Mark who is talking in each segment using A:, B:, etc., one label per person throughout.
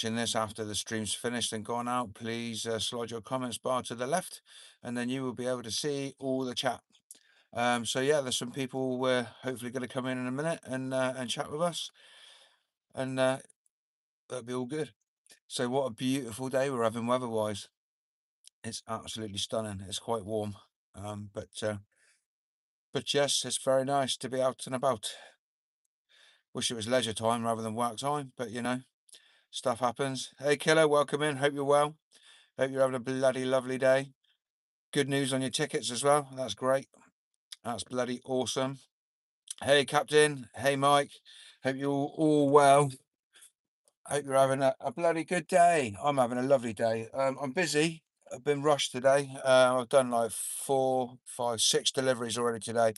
A: watching this after the stream's finished and gone out, please slide your comments bar to the left, and then you will be able to see all the chat. So yeah, there's some people we're hopefully going to come in a minute and chat with us, and that'll be all good. So what a beautiful day we're having weather-wise. It's absolutely stunning. It's quite warm, but yes, it's very nice to be out and about. Wish it was leisure time rather than work time, but you know, stuff happens. Hey, Killer, welcome in. Hope you're well. Hope you're having a bloody lovely day. Good news on your tickets as well. That's great. That's bloody awesome. Hey, Captain. Hey, Mike. Hope you're all well. Hope you're having a bloody good day. I'm having a lovely day. I'm busy. I've been rushed today. I've done like 4, 5, 6 deliveries already today.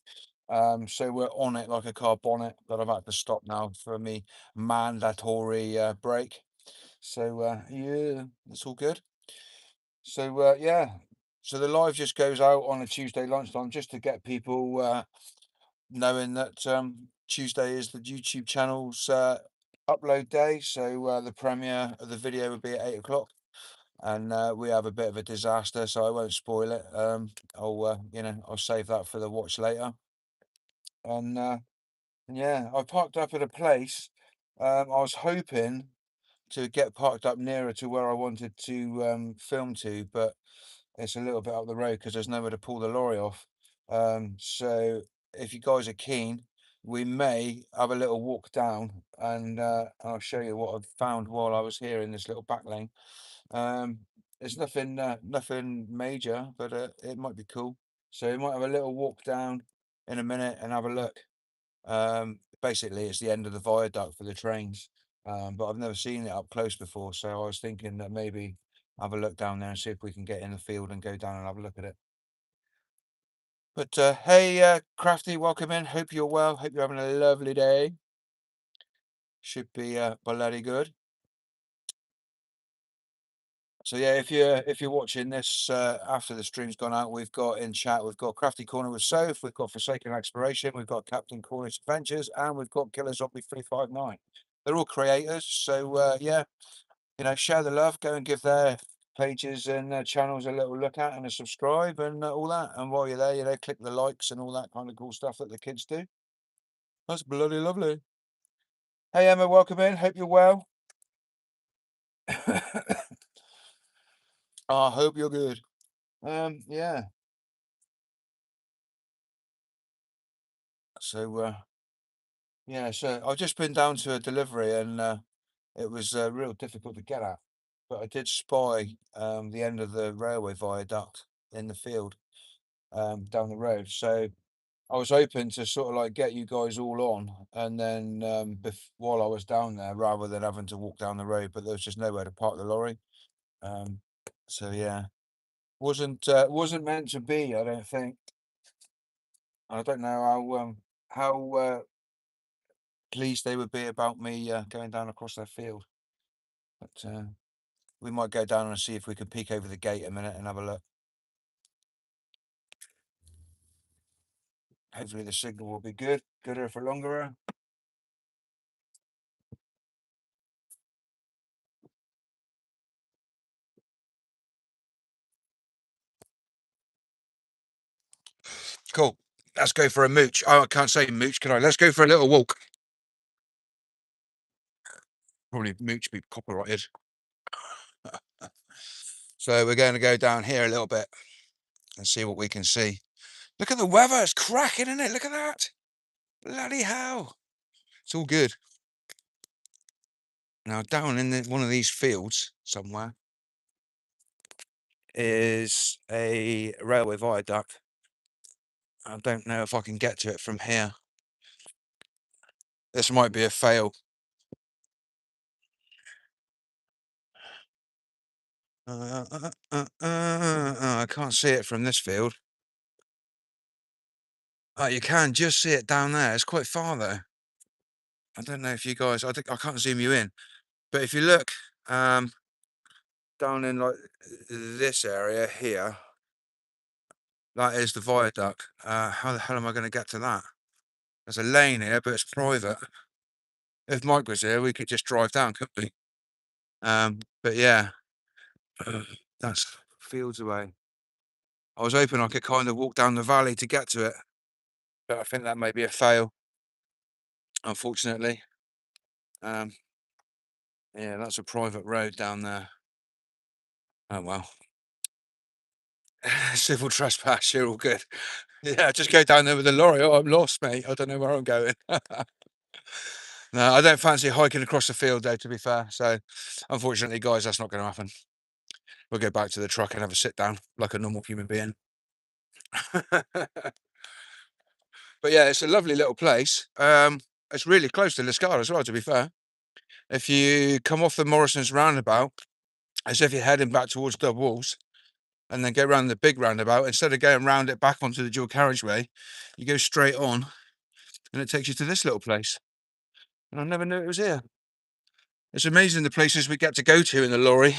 A: So we're on it like a car bonnet, but I've had to stop now for me mandatory break. So yeah, it's all good. So yeah, so the live just goes out on a Tuesday lunchtime just to get people knowing that Tuesday is the YouTube channel's upload day. So the premiere of the video will be at 8 o'clock, and we have a bit of a disaster, so I won't spoil it. I'll save that for the watch later. And yeah, I parked up at a place. I was hoping to get parked up nearer to where I wanted to film to, but it's a little bit up the road because there's nowhere to pull the lorry off. So if you guys are keen, we may have a little walk down, and I'll show you what I've found while I was here in this little back lane. There's nothing major, but it might be cool. So we might have a little walk down in a minute and have a look. Basically, it's the end of the viaduct for the trains, but I've never seen it up close before, so I was thinking that maybe have a look down there and see if we can get in the field and go down and have a look at it. But hey, Crafty, welcome in. Hope you're well. Hope you're having a lovely day. Should be bloody good. So yeah, if you're watching this after the stream's gone out, we've got in chat, we've got Crafty Corner with Soph, we've got Forsaken Exploration, we've got Captain Cornish Adventures, and we've got Killer Zombie 359. They're all creators, so yeah, you know, share the love, go and give their pages and their channels a little look at and a subscribe and all that. And while you're there, you know, click the likes and all that kind of cool stuff that the kids do. That's bloody lovely. Hey Emma, welcome in. Hope you're well. I hope you're good. Yeah. So yeah, so I've just been down to a delivery and it was real difficult to get at. But I did spy the end of the railway viaduct in the field down the road. So I was hoping to sort of like get you guys all on, and then while I was down there, rather than having to walk down the road, but there was just nowhere to park the lorry. Um, so yeah, wasn't meant to be. I don't think. I don't know how pleased they would be about me going down across their field, but we might go down and see if we can peek over the gate a minute and have a look. Hopefully the signal will be good, gooder for longer. Cool. Let's go for a mooch. Oh, I can't say mooch, can I? Let's go for a little walk. Probably mooch be copyrighted. So we're going to go down here a little bit and see what we can see. Look at the weather. It's cracking, isn't it? Look at that. Bloody hell. It's all good. Now, down in one of these fields somewhere is a railway viaduct. I don't know if I can get to it from here. This might be a fail. I can't see it from this field. Oh, you can just see it down there. It's quite far though. I don't know if you guys, I think I can't zoom you in, but if you look down in like this area here, that is the viaduct. How the hell am I going to get to that? There's a lane here, but it's private. If Mike was here, we could just drive down, couldn't we? But yeah, that's fields away. I was hoping I could kind of walk down the valley to get to it, but I think that may be a fail, unfortunately. Um, yeah, that's a private road down there. Oh well. Civil trespass, you're all good. Yeah, just go down there with the lorry. Oh, I'm lost, mate. I don't know where I'm going. No, I don't fancy hiking across the field, though, to be fair. So, unfortunately, guys, that's not going to happen. We'll go back to the truck and have a sit down like a normal human being. But yeah, it's a lovely little place. It's really close to Liscar as well, to be fair. If you come off the Morrison's roundabout, as if you're heading back towards Dub Walls, and then go around the big roundabout, instead of going round it back onto the dual carriageway, you go straight on, and it takes you to this little place. And I never knew it was here. It's amazing the places we get to go to in the lorry,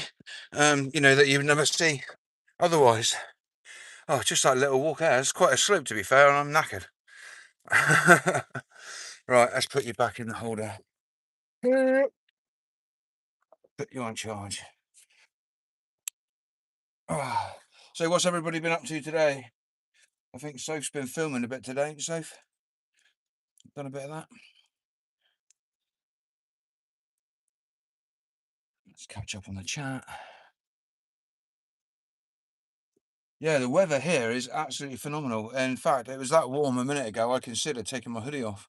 A: that you would never see otherwise. Oh, just that little walk there. It's quite a slope, to be fair, and I'm knackered. Right, let's put you back in the holder. Put you on charge. Ah, so what's everybody been up to today? I think Soph's been filming a bit today. Soph, done a bit of that. Let's catch up on the chat. Yeah, the weather here is absolutely phenomenal. In fact, it was that warm a minute ago, I considered taking my hoodie off.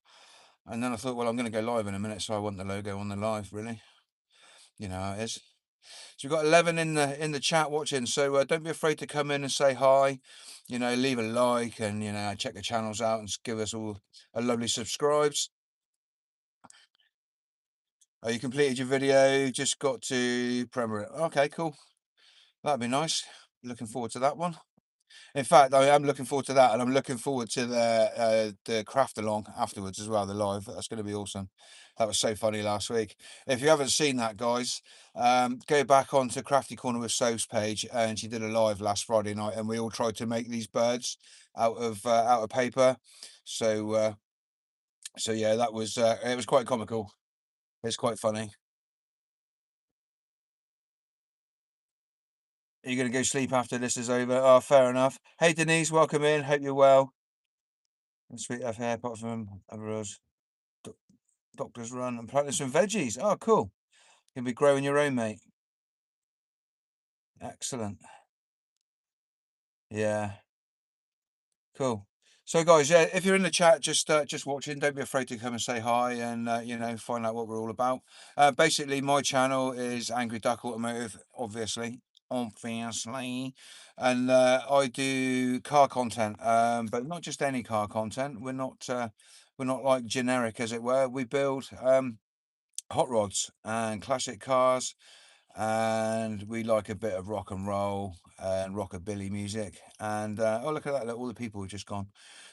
A: And then I thought, well, I'm going to go live in a minute, so I want the logo on the live, really. You know how it is. So we've got 11 in the chat watching, so don't be afraid to come in and say hi. Leave a like and check the channels out and give us all a lovely subscribes. Oh, you completed your video, just got to Premiere it. Okay, cool. That'd be nice. Looking forward to that one. In fact, I am looking forward to that, and I'm looking forward to the craft along afterwards as well, the live. That's going to be awesome. That was so funny last week. If you haven't seen that, guys, go back onto Crafty Corner with So's page, and she did a live last Friday night, and we all tried to make these birds out of paper. So yeah, that was it was quite comical. It's quite funny. Are you going to go sleep after this is over? Oh, fair enough. Hey, Denise, welcome in. Hope you're well. And sweet F hair, apart from others. Doctor's run and planting some veggies. Oh, cool. You'll be growing your own, mate. Excellent. Yeah, cool. So, guys, yeah, if you're in the chat, just watching, don't be afraid to come and say hi and find out what we're all about. Basically, my channel is Angry Duck Automotive, obviously, and I do car content, but not just any car content. We're not like generic, as it were. We build hot rods and classic cars, and we like a bit of rock and roll and rockabilly music. And oh, look at that! Look, all the people have just gone,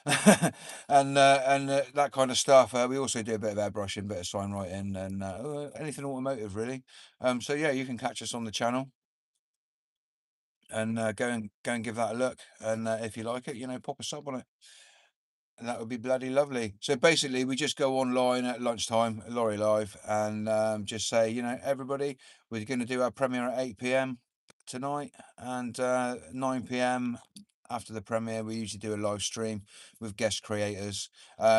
A: and that kind of stuff. We also do a bit of airbrushing, bit of sign writing, and anything automotive, really. So yeah, you can catch us on the channel and go and give that a look. And if you like it, pop a sub on it. And that would be bloody lovely. So basically, we just go online at lunchtime, Lorry Live, and just say, everybody, we're going to do our premiere at 8 p.m. tonight, and 9 p.m. after the premiere, we usually do a live stream with guest creators,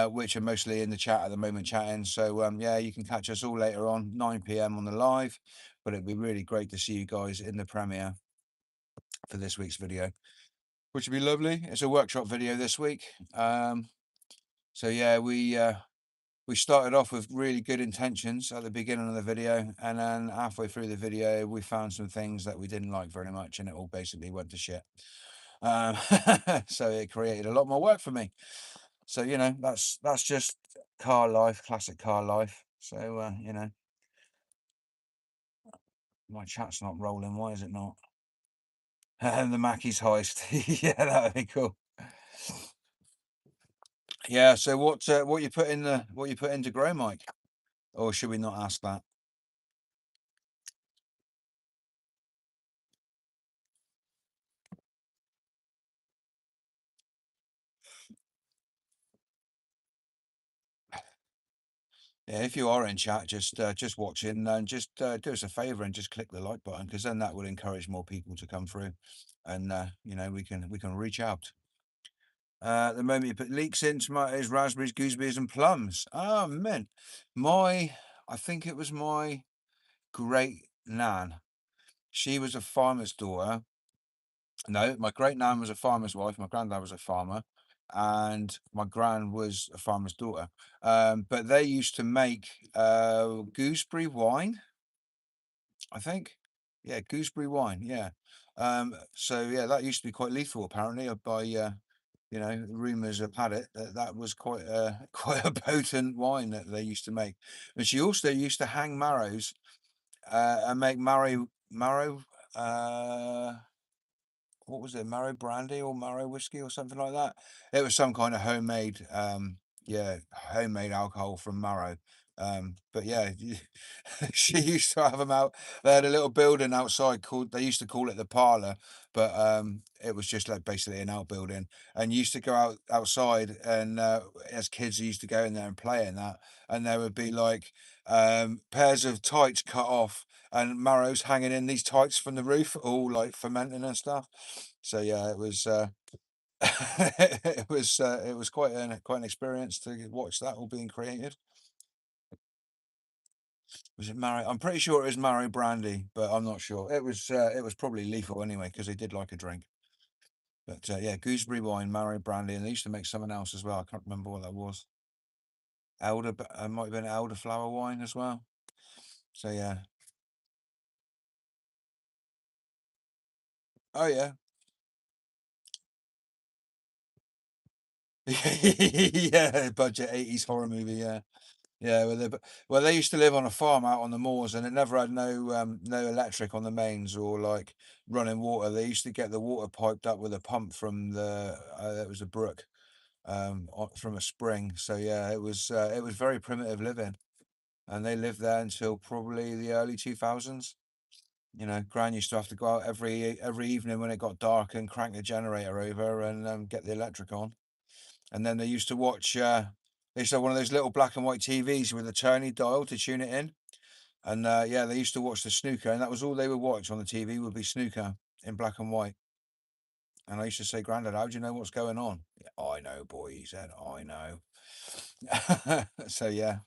A: which are mostly in the chat at the moment chatting. So yeah, you can catch us all later on, 9 p.m. on the live, but it'd be really great to see you guys in the premiere for this week's video, which would be lovely. It's a workshop video this week. So yeah, we started off with really good intentions at the beginning of the video, and then halfway through the video, we found some things that we didn't like very much, and it all basically went to shit. Um, so it created a lot more work for me. So that's just car life, classic car life. So my chat's not rolling. Why is it not? The Mackey's heist. Yeah, that'd be cool. Yeah. So what you put into grow, Mike? Or should we not ask that? Yeah, if you are in chat, just watching, and just do us a favor and just click the like button, because then that will encourage more people to come through, and we can reach out. The moment you put leeks in, tomatoes, raspberries, gooseberries, and plums. Oh, mint. I think it was my great nan. She was a farmer's daughter. No, my great nan was a farmer's wife. My granddad was a farmer, and my gran was a farmer's daughter. But they used to make gooseberry wine, I think. Yeah, gooseberry wine. Yeah. So yeah, that used to be quite lethal, apparently. Rumors have had it that that was quite a quite a potent wine that they used to make. And she also used to hang marrows and make marrow. Uh, what was it, marrow brandy or marrow whiskey or something like that. It was some kind of homemade alcohol from marrow. But yeah, she used to have them out. They had a little building outside called, they used to call it the parlor, but it was just like basically an outbuilding. And you used to go outside, and as kids, you used to go in there and play in that. And there would be like pairs of tights cut off and marrows hanging in these tights from the roof, all like fermenting and stuff. So yeah, it was it was quite an experience to watch that all being created. Was it marrow? I'm pretty sure it was marrow brandy, but I'm not sure. It was probably lethal anyway, because they did like a drink. But yeah, gooseberry wine, marrow brandy, and they used to make something else as well. I can't remember what that was. Might have been elderflower wine as well. So yeah. Oh yeah. Yeah, budget 80s horror movie. Yeah. Yeah, they used to live on a farm out on the moors, and it never had no electric on the mains or like running water. They used to get the water piped up with a pump from it was a brook, from a spring. So yeah, it was very primitive living, and they lived there until probably the early 2000s. Gran used to have to go out every evening when it got dark and crank the generator over and get the electric on. And then they used to have one of those little black and white TVs with a turny dial to tune it in. And yeah, they used to watch the snooker, and that was all they would watch on the TV would be snooker in black and white. And I used to say, Grandad, how do you know what's going on? "Yeah, I know, boy," he said, "I know." So yeah,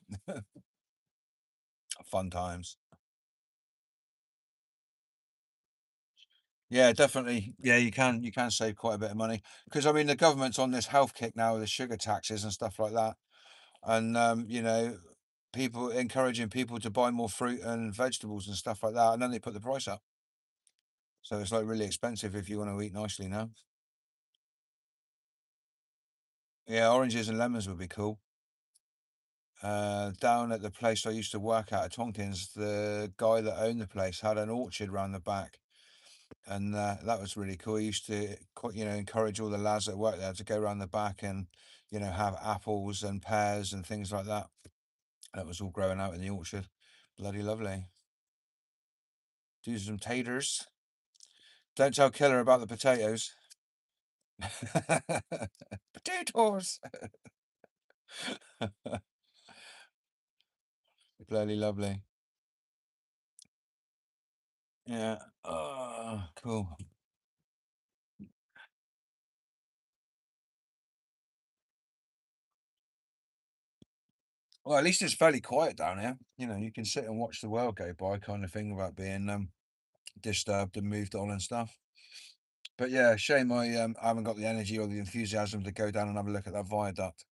A: fun times. Yeah, definitely. Yeah, you can save quite a bit of money, because I mean the government's on this health kick now with the sugar taxes and stuff like that, and people encouraging people to buy more fruit and vegetables and stuff like that, and then they put the price up, so it's like really expensive if you want to eat nicely now. Yeah, oranges and lemons would be cool. Down at the place I used to work at Tonkins, the guy that owned the place had an orchard round the back, and that was really cool. He used to encourage all the lads that worked there to go around the back and have apples and pears and things like that. That was all growing out in the orchard. Bloody lovely. Do some taters. Don't tell Killer about the potatoes. Potatoes. Bloody lovely. Yeah. Oh, cool. Well, at least it's fairly quiet down here. You can sit and watch the world go by, kind of thing, without being disturbed and moved on and stuff. But yeah, shame I haven't got the energy or the enthusiasm to go down and have a look at that viaduct,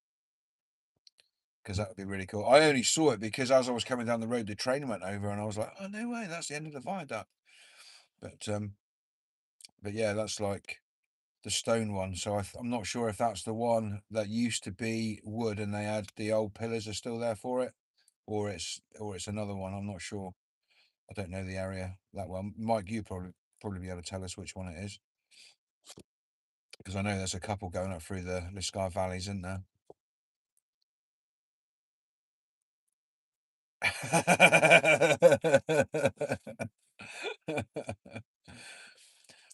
A: because that would be really cool. I only saw it because as I was coming down the road, the train went over, and I was like, "Oh no way, that's the end of the viaduct." But yeah, that's like the stone one. So I'm not sure if that's the one that used to be wood and they had the old pillars are still there for it, or it's another one. I'm not sure. I don't know the area that well. Mike, you probably be able to tell us which one it is, because I know there's a couple going up through the Liscar valleys, isn't there?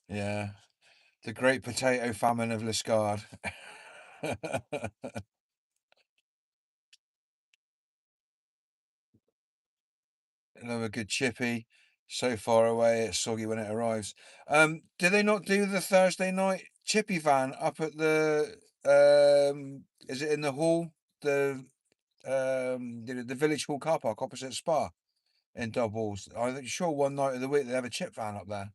A: Yeah, the great potato famine of Liscard. a good chippy. So far away, it's soggy when it arrives. Do they not do the Thursday night chippy van up at the is it in the hall? The village hall car park opposite Spa in Doubles. I'm sure one night of the week they have a chip van up there.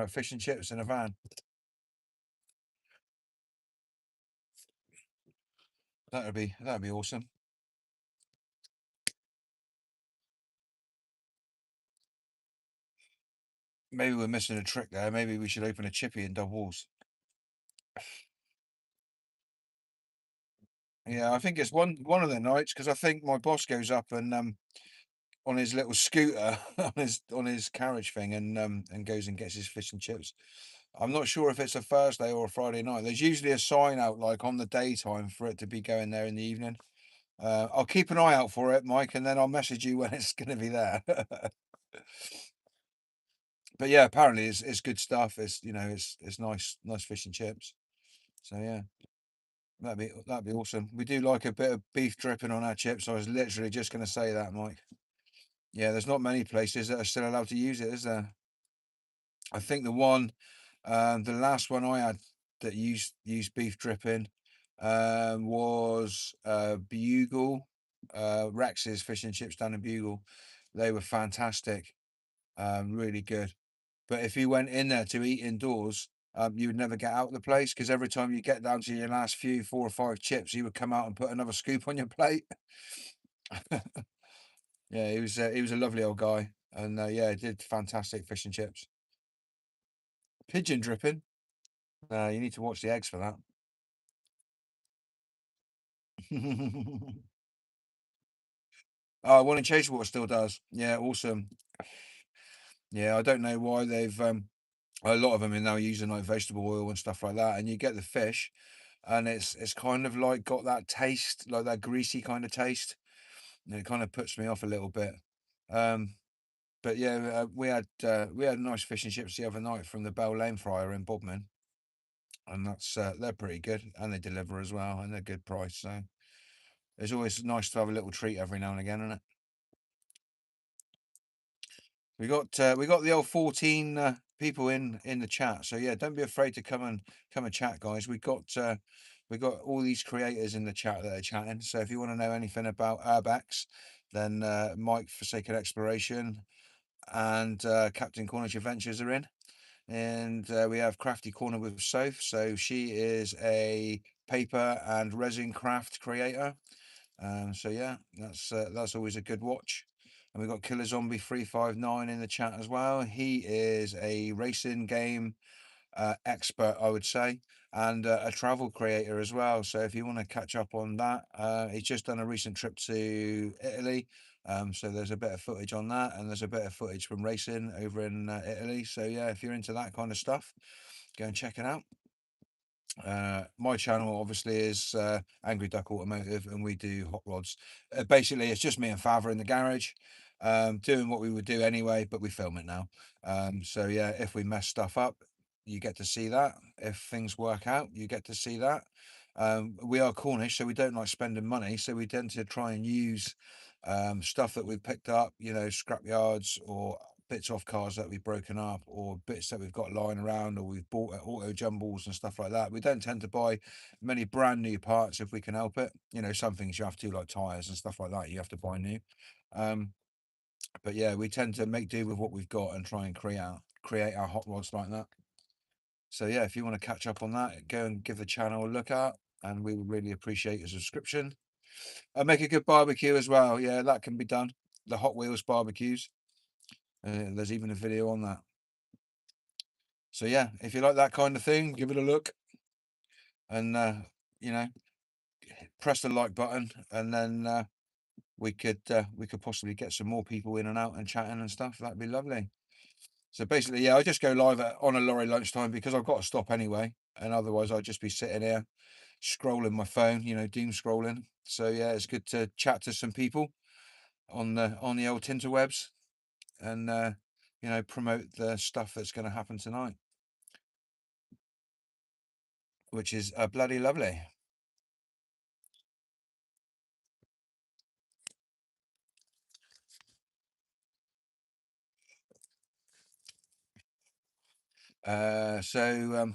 A: Fish and chips in a van. That'd be awesome. Maybe we're missing a trick there. Maybe we should open a chippy in Doubles. Yeah, I think it's one of the nights because I think my boss goes up and on his little scooter on his carriage thing and goes and gets his fish and chips. I'm not sure if it's a Thursday or a Friday night. There's usually a sign out like on the daytime for it to be going there in the evening. I'll keep an eye out for it, Mike, and then I'll message you when it's going to be there. But yeah, apparently it's good stuff. It's nice fish and chips. So yeah, that'd be awesome. We do like a bit of beef dripping on our chips. I was literally just going to say that, Mike. Yeah, there's not many places that are still allowed to use it, is there? I think the last one I had that used beef dripping was Bugle, Rex's fish and chips down in Bugle. They were fantastic, really good. But if you went in there to eat indoors, you would never get out of the place because every time you get down to your last few 4 or 5 chips, he would come out and put another scoop on your plate. Yeah, he was a lovely old guy, and yeah, he did fantastic fish and chips. Pigeon dripping. You need to watch the eggs for that. Oh, one in Chasewater still does. Yeah, awesome. Yeah, I don't know why they've a lot of them are now using like vegetable oil and stuff like that, and you get the fish, and it's kind of like got that taste, like that greasy kind of taste, and it kind of puts me off a little bit. Um, but yeah, we had nice fish and chips the other night from the Bell Lane Fryer in Bodmin, and they're pretty good, and they deliver as well, and they're good price. So it's always nice to have a little treat every now and again, isn't it? We got the old 14 people in the chat, so yeah, don't be afraid to come and chat, guys. We got all these creators in the chat that are chatting. So if you want to know anything about Urbex, then Mike Forsaken Exploration and Captain Cornish Adventures are in, and we have Crafty Corner with Soph. So she is a paper and resin craft creator. So yeah, that's always a good watch. And we've got Killer Zombie 359 in the chat as well. He is a racing game expert, I would say, and a travel creator as well. So if you want to catch up on that, he's just done a recent trip to Italy. So there's a bit of footage on that, and there's a bit of footage from racing over in Italy. So yeah, if you're into that kind of stuff, go and check it out. My channel obviously is Angry Duck Automotive, and we do hot rods. Basically, it's just me and Father in the garage, doing what we would do anyway, but we film it now. So yeah, if we mess stuff up, you get to see that. If things work out, you get to see that. We are Cornish, so we don't like spending money, so we tend to try and use stuff that we've picked up, scrap yards or bits off cars that we've broken up or bits that we've got lying around or we've bought at auto jumbles and stuff like that. We don't tend to buy many brand new parts if we can help it. Some things you have to, like tires and stuff like that, you have to buy new. Um, but yeah, we tend to make do with what we've got and try and create our hot rods like that. So yeah, if you want to catch up on that, go and give the channel a look at, and we would really appreciate a subscription. And make a good barbecue as well. Yeah, that can be done. The Hot Wheels barbecues. There's even a video on that. So yeah, if you like that kind of thing, give it a look, and you know, press the like button, and then we could possibly get some more people in and out and chatting and stuff. That'd be lovely. So basically, yeah, I just go live on a lorry lunchtime because I've got to stop anyway, and otherwise I'd just be sitting here scrolling my phone, doom scrolling. So yeah, it's good to chat to some people on the old tinterwebs and promote the stuff that's going to happen tonight, which is bloody lovely. So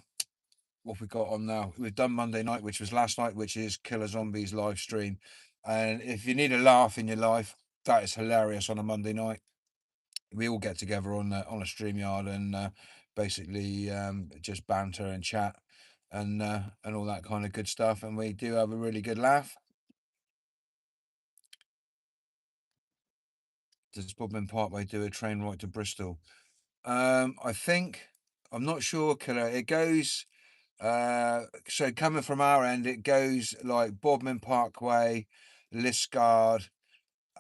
A: what have we got on now? We've done Monday night, which was last night, which is Killer Zombies live stream. And if you need a laugh in your life, that is hilarious on a Monday night. We all get together on a StreamYard and basically just banter and chat and all that kind of good stuff. And we do have a really good laugh. Does Bodmin Parkway do a train right to Bristol? I think I'm not sure, Killer. It goes so coming from our end, it goes like Bodmin Parkway, Liscard,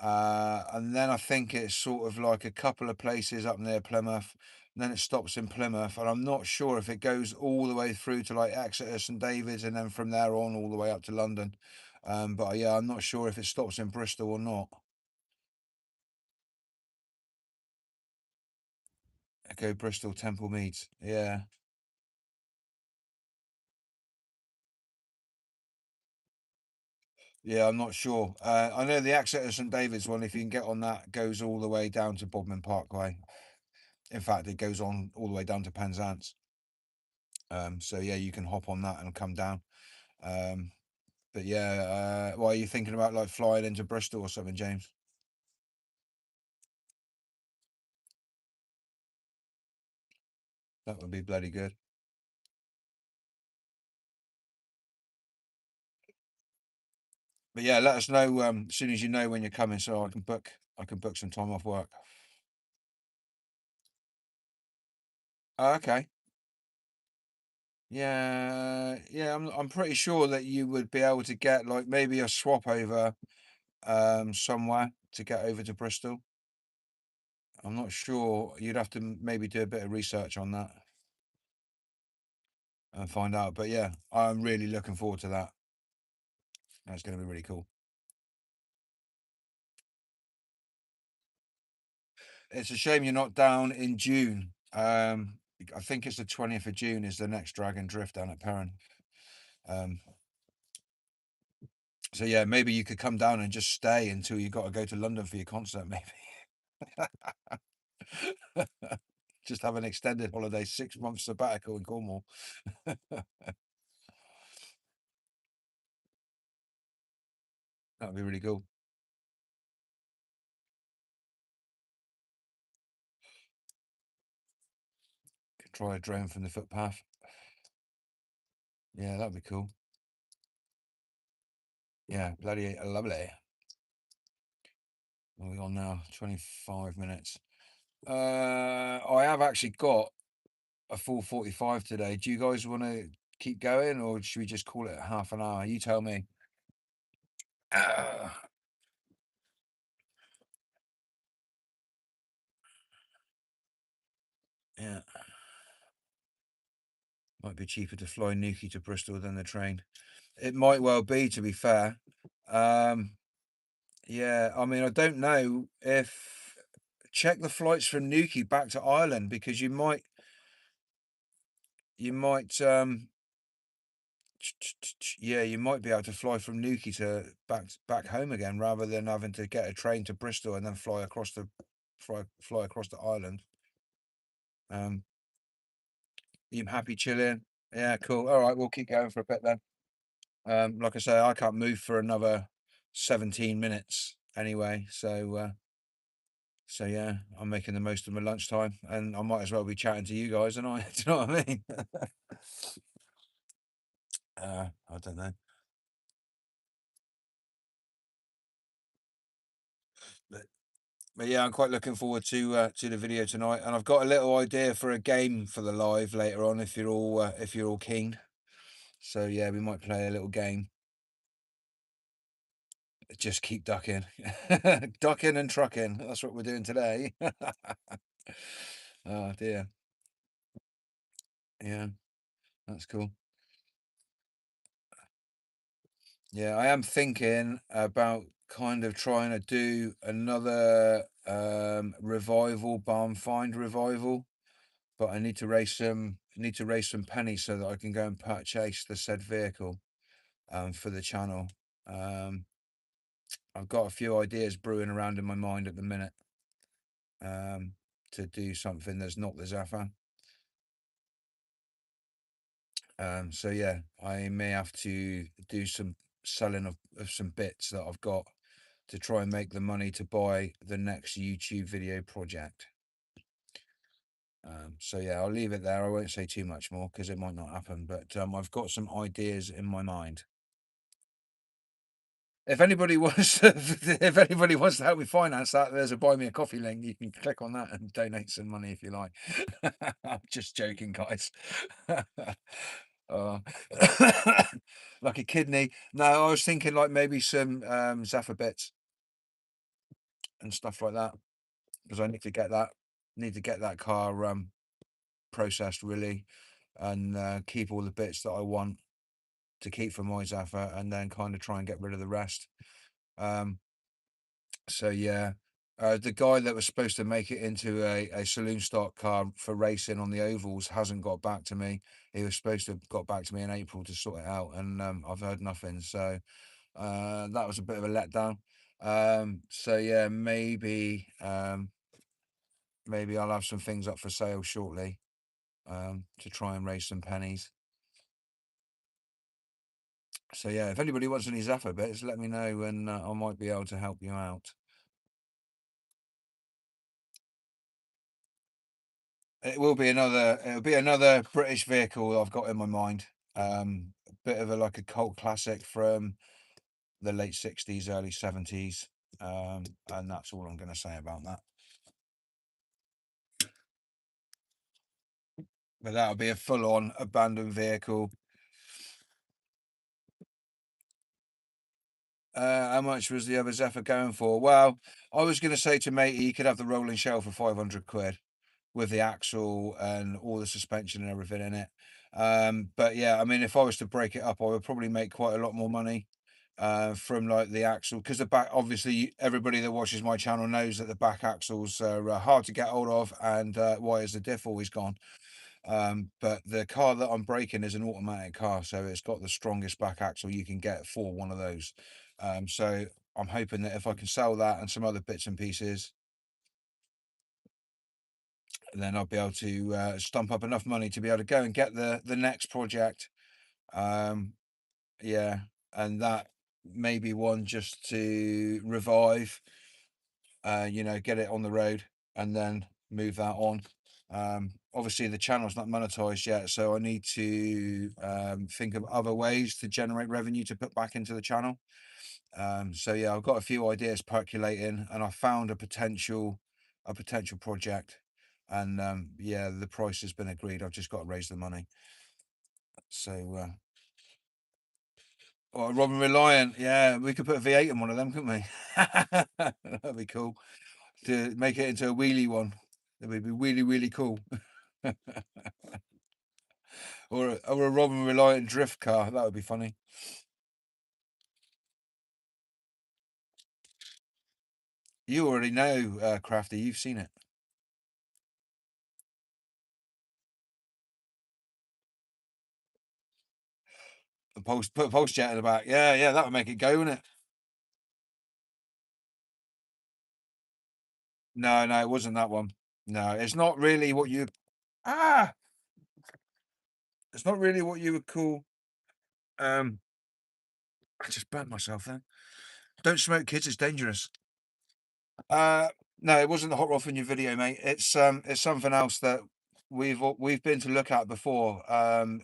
A: and then I think it's sort of like a couple of places up near Plymouth. And then it stops in Plymouth, and I'm not sure if it goes all the way through to like Exeter, St David's, and then from there on all the way up to London. But yeah, I'm not sure if it stops in Bristol or not. Okay, Bristol, Temple Meads. Yeah. Yeah, I'm not sure. I know the Exeter St David's one, if you can get on that, goes all the way down to Bodmin Parkway. In fact, it goes on all the way down to Penzance. So yeah, you can hop on that and come down. Um, but yeah, why are you thinking about like flying into Bristol or something, James? That would be bloody good. But yeah, let us know as soon as you know when you're coming, so I can book some time off work. Oh, okay. Yeah, yeah. I'm pretty sure that you would be able to get like maybe a swap over somewhere to get over to Bristol. I'm not sure. You'd have to maybe do a bit of research on that and find out. But yeah, I'm really looking forward to that. That's going to be really cool. It's a shame you're not down in June. I think it's the 20th of June is the next Dragon Drift down at Perrin. Um, so yeah, maybe you could come down and just stay until you got to go to London for your concert, maybe. Just have an extended holiday, 6 months sabbatical in Cornwall. That'd be really cool. Could try a drone from the footpath. Yeah, that'd be cool. Yeah, bloody lovely. What are we on now? 25 minutes. I have actually got a full 45 today. Do you guys want to keep going or should we just call it half an hour? You tell me. Ah, yeah, might be cheaper to fly Newquay to Bristol than the train. It might well be, to be fair. Um, yeah, I mean, I don't know if check the flights from Newquay back to Ireland because you might yeah, you might be able to fly from Newquay to back home again rather than having to get a train to Bristol and then fly across to Ireland. Um, you happy chilling? Yeah, cool. All right, we'll keep going for a bit then. Like I say, I can't move for another 17 minutes anyway, so yeah, I'm making the most of my lunchtime, and I might as well be chatting to you guys, and I, do you know what I mean? I don't know. But But yeah, I'm quite looking forward to the video tonight, and I've got a little idea for a game for the live later on if you're all keen. So yeah, we might play a little game. Just keep ducking, ducking and trucking. That's what we're doing today. Oh dear. Yeah, that's cool. Yeah, I am thinking about kind of trying to do another revival, barn find revival, but I need to raise some pennies so that I can go and purchase the said vehicle for the channel. Um, I've got a few ideas brewing around in my mind at the minute um, to do something that's not the Zaffa. So yeah, I may have to do some selling of some bits that I've got to try and make the money to buy the next YouTube video project. So yeah, I'll leave it there. I won't say too much more because it might not happen, but I've got some ideas in my mind. If anybody wants if anybody wants to help me finance that, there's a buy me a coffee link. You can click on that and donate some money if you like. I'm just joking, guys. Uh, like a kidney. No, I was thinking like maybe some Zaffa bits and stuff like that because I need to get that car processed really, and keep all the bits that I want to keep for my Zaffa, and then kind of try and get rid of the rest. Um, So yeah, the guy that was supposed to make it into a saloon stock car for racing on the ovals hasn't got back to me. He was supposed to have got back to me in April to sort it out, and I've heard nothing. So that was a bit of a letdown. So yeah, maybe I'll have some things up for sale shortly to try and raise some pennies. So yeah, if anybody wants any Zaffa bits, let me know, and I might be able to help you out. It'll be another British vehicle I've got in my mind. A bit of a like a cult classic from the late 60s, early 70s. And that's all I'm going to say about that. But that'll be a full-on abandoned vehicle. How much was the other Zephyr going for? Well, I was going to say to matey, he could have the rolling shell for 500 quid with the axle and all the suspension and everything in it. But yeah, I mean, if I was to break it up, I would probably make quite a lot more money from like the axle, because the back, obviously everybody that watches my channel knows that the back axles are hard to get hold of, and why is the diff always gone? But the car that I'm breaking is an automatic car, so it's got the strongest back axle you can get for one of those. So I'm hoping that if I can sell that and some other bits and pieces, then I'll be able to stump up enough money to be able to go and get the next project. Um, yeah, and that may be one just to revive, get it on the road and then move that on. Obviously, the channel's not monetized yet, so I need to think of other ways to generate revenue to put back into the channel. So yeah, I've got a few ideas percolating, and I found a potential project, and yeah, the price has been agreed. I've just got to raise the money. So, Robin Reliant, yeah, we could put a V8 in one of them, couldn't we? That'd be cool to make it into a wheelie one. That would be really, really cool. or a Robin Reliant drift car. That would be funny. You already know, Crafty. You've seen it. Put a pulse jet in the back. Yeah, yeah, that would make it go, wouldn't it? No, no, it wasn't that one. No, it's not really what you. Ah, it's not really what you would call. Um, I just burnt myself then. Don't smoke, kids. It's dangerous. Uh, no, it wasn't the hot rod in your video, mate. It's something else that we've been to look at before.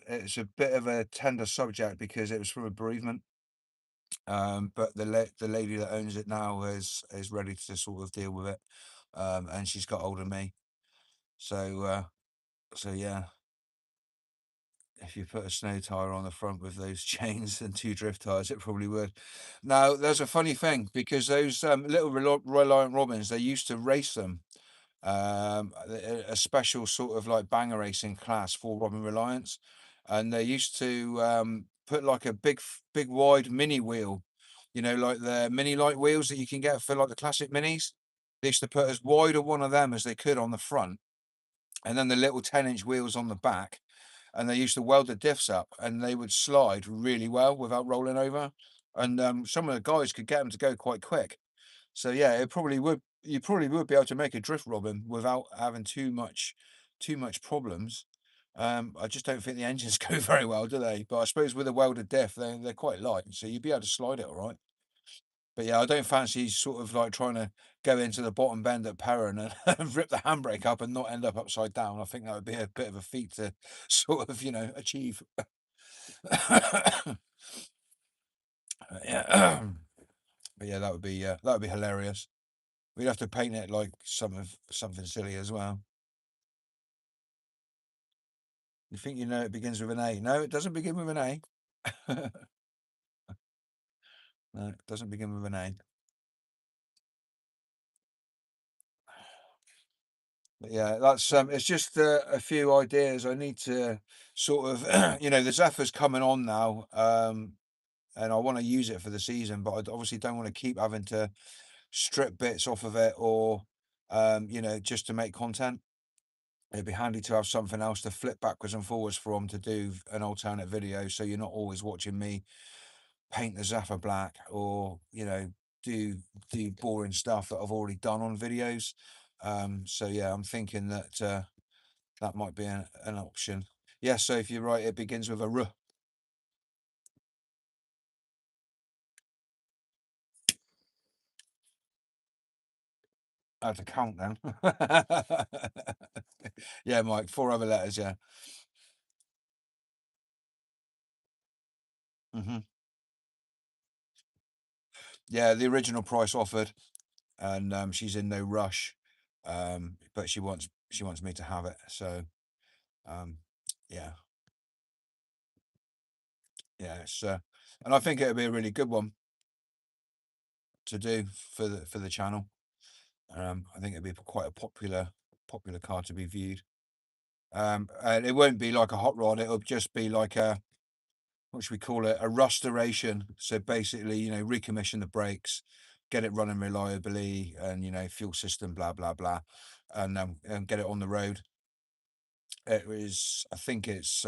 A: It's a bit of a tender subject because it was from a bereavement. But the lady that owns it now is ready to sort of deal with it. And she's got hold of me. So so yeah, if you put a snow tire on the front with those chains and two drift tires, it probably would. Now, there's a funny thing because those little Reliant Robins, they used to race them, a special sort of like banger racing class for Robin Reliance, and they used to put like a big wide mini wheel, like the mini light wheels that you can get for like the classic minis. They used to put as wide a one of them as they could on the front, and then the little 10-inch wheels on the back, and they used to weld the diffs up, and they would slide really well without rolling over, and some of the guys could get them to go quite quick. So yeah, it probably would. You probably would be able to make a drift robin without having too much problems. I just don't think the engines go very well, do they? But I suppose with a welded diff, they're quite light, so you'd be able to slide it all right. But yeah, I don't fancy sort of like trying to go into the bottom bend at Perrin and rip the handbrake up and not end up upside down. I think that would be a bit of a feat to sort of, achieve. Yeah, but yeah, that would be hilarious. We'd have to paint it like something silly as well. You think you know it begins with an A? No, it doesn't begin with an A. No, it doesn't begin with an A. But yeah, that's it's just a few ideas. I need to sort of, the Zephyr's coming on now, and I want to use it for the season, but I obviously don't want to keep having to strip bits off of it or, just to make content. It'd be handy to have something else to flip backwards and forwards from to do an alternate video, so you're not always watching me paint the Zephyr black or do boring stuff that I've already done on videos. So yeah, I'm thinking that that might be an option. Yeah, so if you're right, it begins with a R. I have to count then. Yeah, Mike, four other letters. Yeah. Hmm. Yeah, the original price offered, and she's in no rush, but she wants me to have it. So um, yeah, yeah, and I think it'll be a really good one to do for the channel. I think it'd be quite a popular car to be viewed. And it won't be like a hot rod; it'll just be like a, what should we call it? A restoration. So basically, recommission the brakes, get it running reliably, and fuel system, blah blah blah, and get it on the road. I think it's.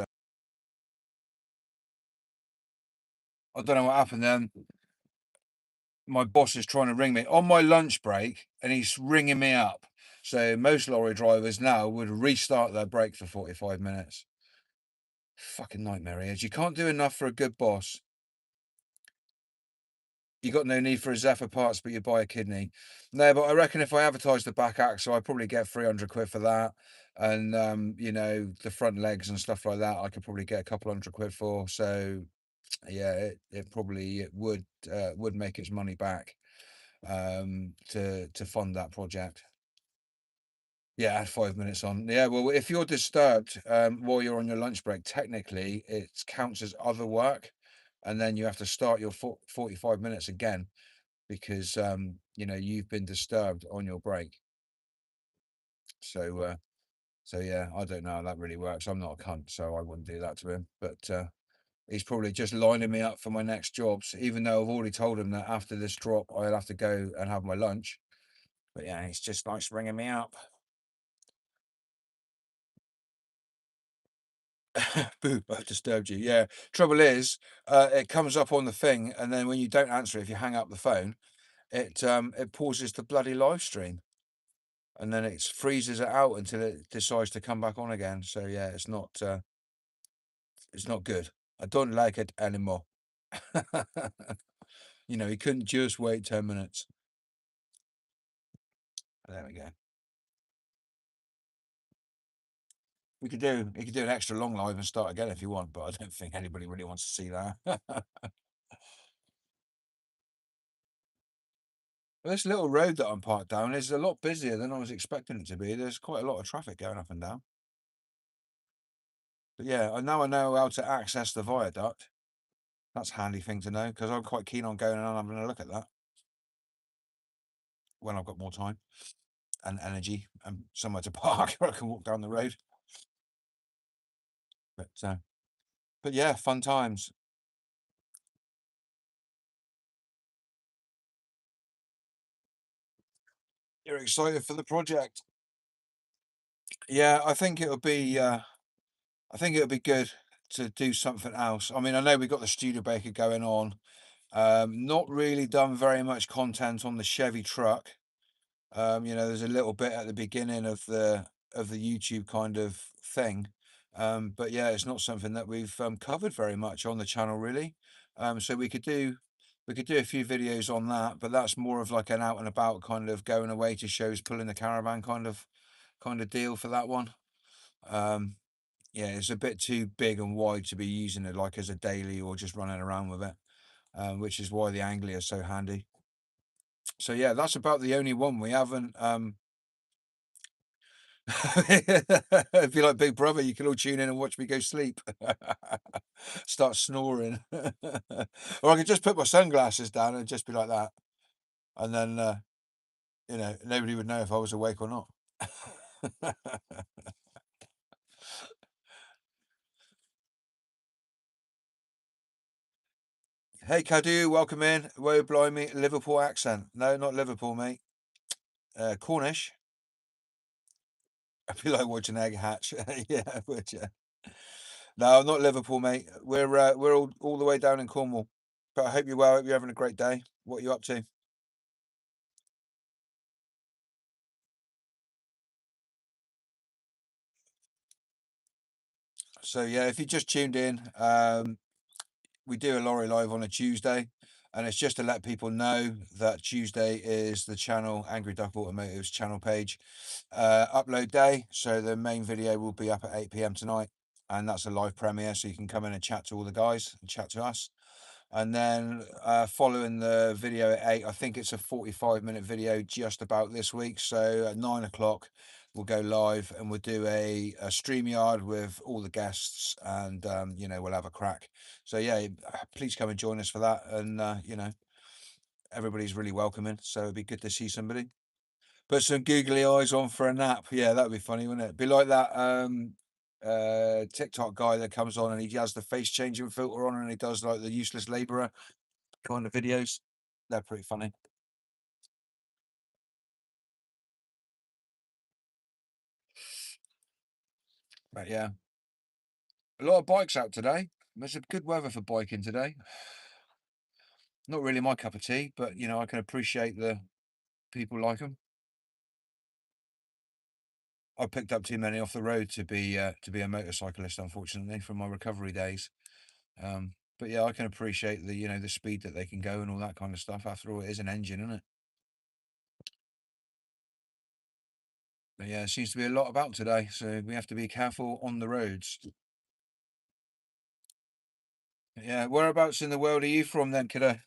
A: I don't know what happened then. My boss is trying to ring me on my lunch break, and he's ringing me up. So most lorry drivers now would restart their brake for 45 minutes. Fucking nightmare he is. You can't do enough for a good boss. You got no need for a Zephyr parts, but you buy a kidney. No, but I reckon if I advertise the back axle, I'd probably get 300 quid for that. And the front legs and stuff like that, I could probably get a couple hundred quid for. So yeah, it probably would make its money back to fund that project. Yeah, add 5 minutes on. Yeah, well, if you're disturbed while you're on your lunch break, technically it counts as other work, and then you have to start your 45 minutes again because you've been disturbed on your break. So yeah, I don't know how that really works. I'm not a cunt, so I wouldn't do that to him. But he's probably just lining me up for my next jobs, even though I've already told him that after this drop I'll have to go and have my lunch. But yeah, he's just likes ringing me up. Boo, I've disturbed you. Yeah. Trouble is, it comes up on the thing, and then when you don't answer it, if you hang up the phone, it pauses the bloody live stream, and then it freezes it out until it decides to come back on again. So yeah, it's not good. I don't like it anymore. He couldn't just wait 10 minutes. There we go. You could do an extra long live and start again if you want, but I don't think anybody really wants to see that. This little road that I'm parked down is a lot busier than I was expecting it to be. There's quite a lot of traffic going up and down. But yeah, I know how to access the viaduct. That's a handy thing to know because I'm quite keen on going and having a look at that when I've got more time and energy and somewhere to park where I can walk down the road. But yeah, fun times. You're excited for the project? Yeah, I think it'll be good to do something else. I mean, I know we've got the Studebaker going on. Not really done very much content on the Chevy truck. There's a little bit at the beginning of the YouTube kind of thing, But yeah, it's not something that we've covered very much on the channel really. So we could do a few videos on that, but that's more of like an out and about kind of going away to shows, pulling the caravan kind of deal for that one. Yeah, it's a bit too big and wide to be using it like as a daily or just running around with it, which is why the Anglia is so handy. So yeah, that's about the only one we haven't. If you like Big Brother, you can all tune in and watch me go sleep. Start snoring. Or I could just put my sunglasses down and just be like that. And then, nobody would know if I was awake or not. Hey, Cadu, welcome in. Whoa, blimey, Liverpool accent. No, not Liverpool, mate. Cornish. I feel like watching egg hatch. Yeah, would you? No, not Liverpool, mate. We're all the way down in Cornwall. But I hope you're well. Hope you're having a great day. What are you up to? So yeah, if you just tuned in, we do a lorry live on a Tuesday, and it's just to let people know that Tuesday is the channel Angry Duck Automotive's channel page upload day. So the main video will be up at 8 p.m. tonight, and that's a live premiere. So you can come in and chat to all the guys and chat to us. And then following the video at 8, I think it's a 45-minute video just about this week. So at 9 o'clock, we'll go live and we'll do a StreamYard with all the guests, and we'll have a crack. So yeah, please come and join us for that. And everybody's really welcoming, so it'd be good to see somebody. Put some googly eyes on for a nap. Yeah, that'd be funny, wouldn't it? Be like that TikTok guy that comes on and he has the face changing filter on and he does like the useless labourer kind of videos. They're pretty funny. But yeah, a lot of bikes out today. There's a good weather for biking today. Not really my cup of tea, but I can appreciate the people like them. I picked up too many off the road to be a motorcyclist, unfortunately, from my recovery days. But yeah, I can appreciate the speed that they can go and all that kind of stuff. After all, it is an engine, isn't it? But yeah, it seems to be a lot about today, so we have to be careful on the roads. Yeah, whereabouts in the world are you from then, kiddo?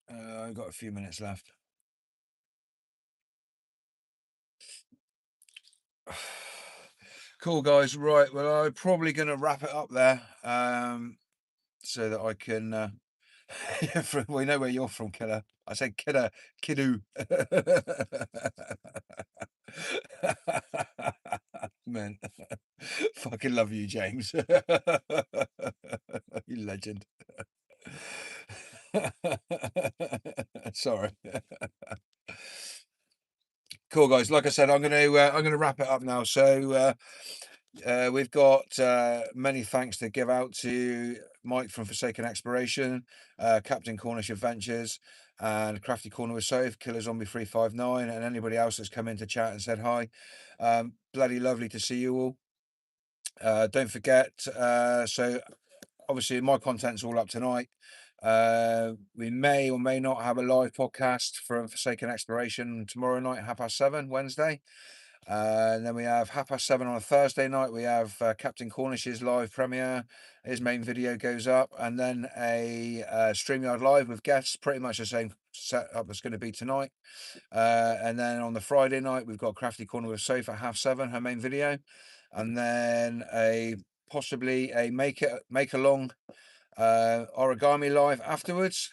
A: I've got a few minutes left. Cool, guys. Right, well, I'm probably going to wrap it up there, so that I can. We know where you're from, killer. I said kidder, kiddo. Man, fucking love you, James. You legend. Sorry. Cool, guys. Like I said, I'm gonna wrap it up now. So we've got many thanks to give out to Mike from Forsaken Exploration, Captain Cornish Adventures, and Crafty Corner with Soph, Killer Zombie 359, and anybody else that's come in to chat and said hi. Bloody lovely to see you all. Don't forget, so obviously my content's all up tonight. We may or may not have a live podcast from Forsaken Exploration tomorrow night, 7:30, Wednesday. And then we have 7:30 on a Thursday night. We have Captain Cornish's live premiere. His main video goes up, and then a StreamYard live with guests, pretty much the same setup that's going to be tonight. And then on the Friday night, we've got Crafty Corner with Sofa at 7:30, her main video, and then possibly a make along origami live afterwards.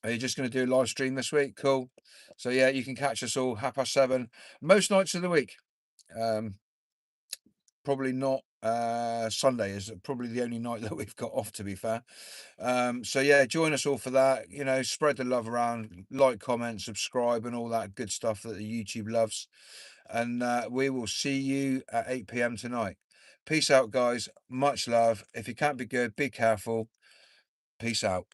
A: Are you just going to do a live stream this week? Cool. So yeah, you can catch us all 7:30 most nights of the week. Um, Probably not Sunday is probably the only night that we've got off, to be fair. So yeah, join us all for that. Spread the love around, like, comment, subscribe, and all that good stuff that the YouTube loves. and we will see you at 8 p.m. tonight. Peace out, guys. Much love. If you can't be good, be careful. Peace out.